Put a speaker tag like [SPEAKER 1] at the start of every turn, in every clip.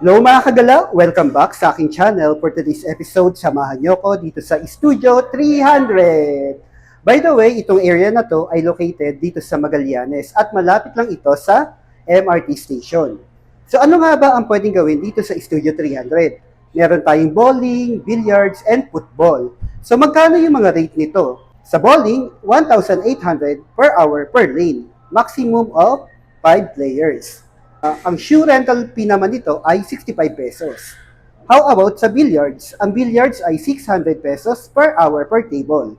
[SPEAKER 1] Hello mga kagala! Welcome back sa aking channel. For today's episode, samahan niyo ko dito sa Studio 300. By the way, itong area na to ay located dito sa Magallanes at malapit lang ito sa MRT station. So ano nga ba ang pwedeng gawin dito sa Studio 300? Meron tayong bowling, billiards, and football. So magkano yung mga rate nito? Sa bowling, 1,800 per hour per lane. Maximum of 5 players. Ang shoe rental fee naman nito ay 65 pesos. How about sa billiards? Ang billiards ay 600 pesos per hour per table.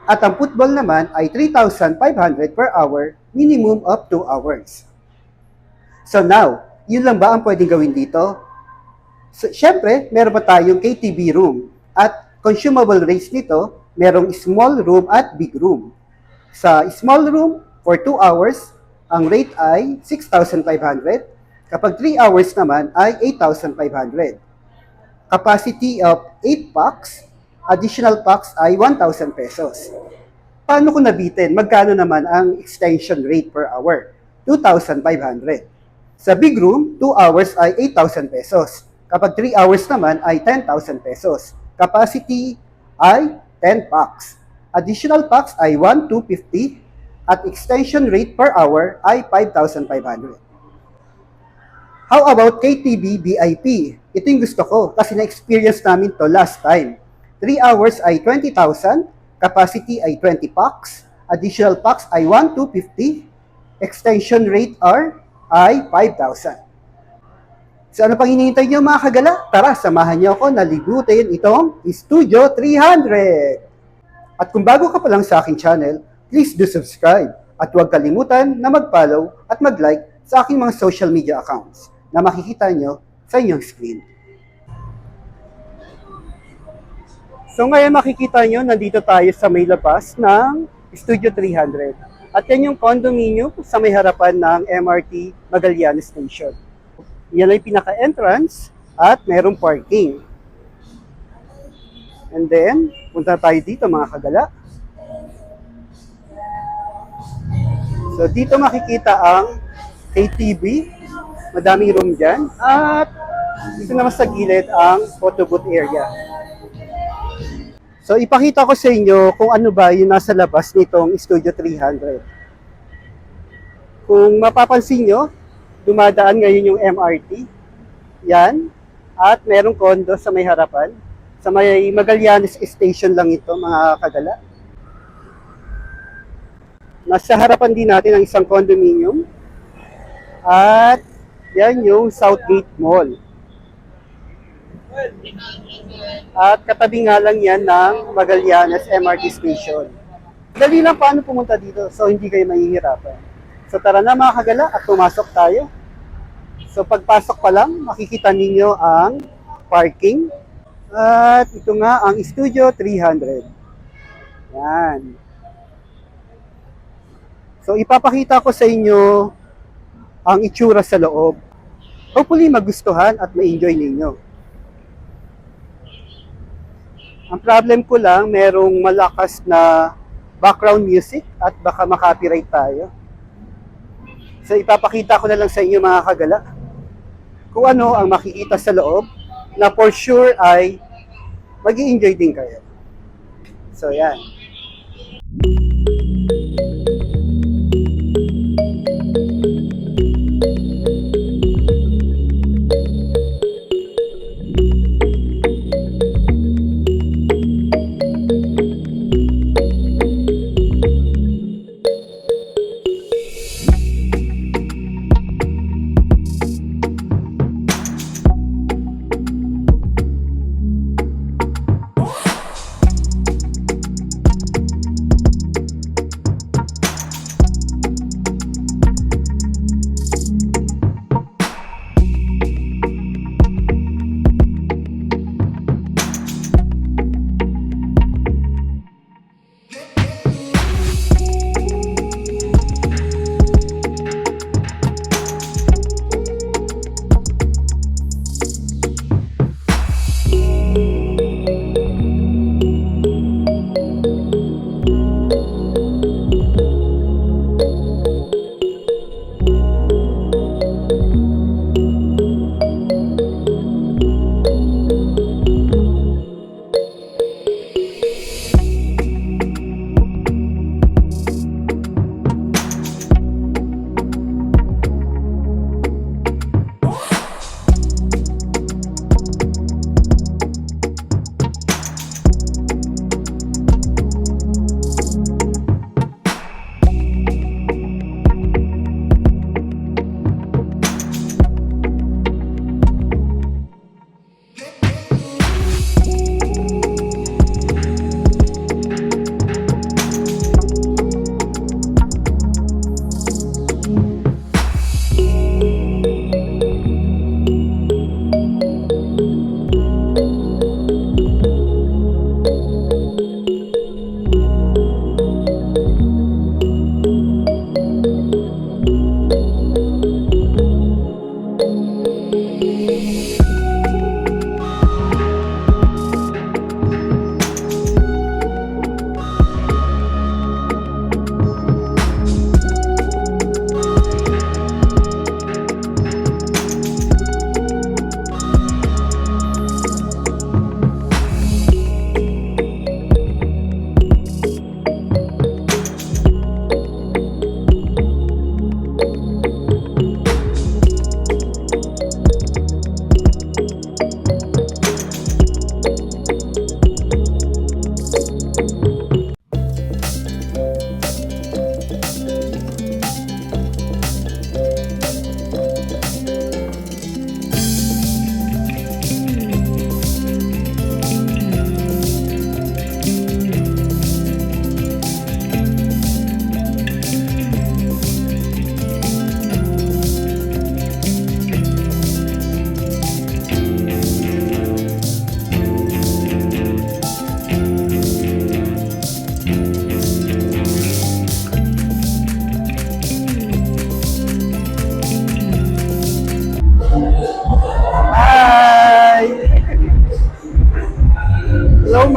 [SPEAKER 1] At ang football naman ay 3,500 per hour, minimum of 2 hours. So now, yun lang ba ang pwedeng gawin dito? So, syempre, meron pa tayong KTV room. At consumable rates nito, merong small room at big room. Sa small room, for 2 hours, ang rate ay 6,500. Kapag 3 hours naman ay 8,500. Capacity of 8 packs, additional packs ay 1,000 pesos. Paano kung nabitin? Magkano naman ang extension rate per hour? 2,500. Sa big room, 2 hours ay 8,000 pesos. Kapag 3 hours naman ay 10,000 pesos. Capacity ay 10 packs. Additional packs ay 1,250 at extension rate per hour ay 5,500. How about KTV VIP? Ito yung gusto ko kasi na-experience namin to last time. 3 hours ay 20,000, capacity ay 20 packs, additional packs ay 1,250, extension rate ay 5,000. So ano pang hinihintay nyo mga kagala? Tara, samahan nyo ako na libutin itong Studio 300. At kung bago ka pa lang sa aking channel, please do subscribe at huwag kalimutan na mag-follow at mag-like sa aking mga social media accounts na makikita nyo sa inyong screen. So ngayon makikita nyo, nandito tayo sa may labas ng Studio 300. At yan yung condominium sa may harapan ng MRT Magallanes Station. Yan ay pinaka-entrance at merong parking. And then, punta tayo dito mga kagala. So dito makikita ang KTV, madaming room dyan, at dito naman sa gilid ang photo booth area. So ipakita ko sa inyo kung ano ba yung nasa labas nitong Studio 300. Kung mapapansin nyo, dumadaan ngayon yung MRT, yan, at merong condo sa may harapan. Sa may Magallanes Station lang ito mga kagala. Nasa harapan din natin ang isang condominium. At yan yung Southgate Mall. At katabi nga lang yan ng Magallanes MRT Station. Dali lang paano pumunta dito so hindi kayo mahihirapan. So tara na mga kagala at pumasok tayo. So pagpasok pa lang, makikita ninyo ang parking. At ito nga ang Studio 300. Yan. So ipapakita ko sa inyo ang itsura sa loob. Hopefully magustuhan at ma-enjoy ninyo. Ang problem ko lang, merong malakas na background music at baka makopyright tayo. So ipapakita ko na lang sa inyo mga kagala kung ano ang makikita sa loob na for sure ay mag-i-enjoy din kayo. So yan.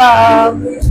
[SPEAKER 1] ma'am.